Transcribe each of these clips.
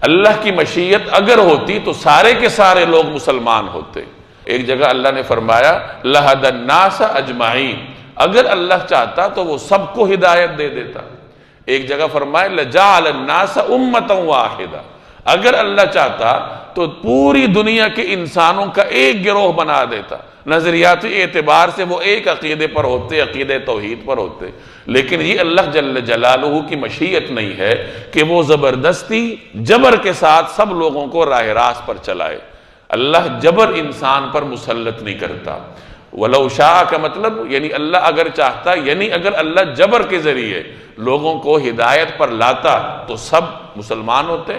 اللہ کی مشیت اگر ہوتی تو سارے کے سارے لوگ مسلمان ہوتے۔ ایک جگہ اللہ نے فرمایا لَهَدَى النَّاسَ أَجْمَعِينَ، اگر اللہ چاہتا تو وہ سب کو ہدایت دے دیتا۔ ایک جگہ فرمایا لَجَعَلَ النَّاسَ أُمَّةً وَاحِدَةً، اگر اللہ چاہتا تو پوری دنیا کے انسانوں کا ایک گروہ بنا دیتا۔ نظریاتی اعتبار سے وہ ایک عقیدے پر ہوتے، عقیدہ توحید پر ہوتے، لیکن یہ اللہ جل جلالہ کی مشیت نہیں ہے کہ وہ زبردستی جبر کے ساتھ سب لوگوں کو راہ راست پر چلائے۔ اللہ جبر انسان پر مسلط نہیں کرتا۔ وَلَوْ شَاءَ کا مطلب یعنی اللہ اگر چاہتا، یعنی اگر اللہ جبر کے ذریعے لوگوں کو ہدایت پر لاتا تو سب مسلمان ہوتے،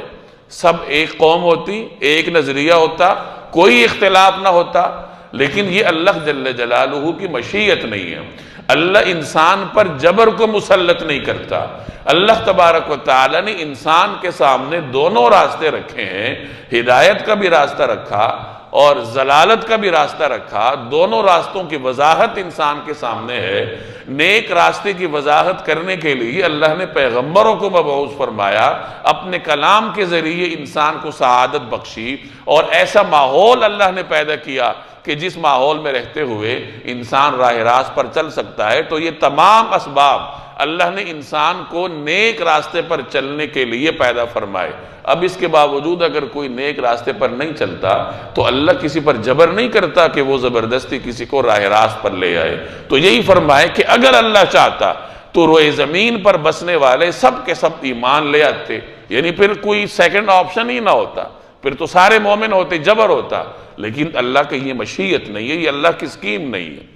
سب ایک قوم ہوتی، ایک نظریہ ہوتا، کوئی اختلاف نہ ہوتا، لیکن یہ اللہ جل جلالہ کی مشیت نہیں ہے۔ اللہ انسان پر جبر کو مسلط نہیں کرتا۔ اللہ تبارک و تعالی نے انسان کے سامنے دونوں راستے رکھے ہیں، ہدایت کا بھی راستہ رکھا اور ضلالت کا بھی راستہ رکھا۔ دونوں راستوں کی وضاحت انسان کے سامنے ہے۔ نیک راستے کی وضاحت کرنے کے لیے اللہ نے پیغمبروں کو مبعوث فرمایا، اپنے کلام کے ذریعے انسان کو سعادت بخشی، اور ایسا ماحول اللہ نے پیدا کیا کہ جس ماحول میں رہتے ہوئے انسان راہ راست پر چل سکتا ہے۔ تو یہ تمام اسباب اللہ نے انسان کو نیک راستے پر چلنے کے لیے پیدا فرمائے۔ اب اس کے باوجود اگر کوئی نیک راستے پر نہیں چلتا تو اللہ کسی پر جبر نہیں کرتا کہ وہ زبردستی کسی کو راہ راست پر لے آئے۔ تو یہی فرمائے کہ اگر اللہ چاہتا تو روئے زمین پر بسنے والے سب کے سب ایمان لے آتے، یعنی پھر کوئی سیکنڈ آپشن ہی نہ ہوتا، پھر تو سارے مومن ہوتے، جبر ہوتا۔ لیکن اللہ کی یہ مشیت نہیں ہے، یہ اللہ کی اسکیم نہیں ہے۔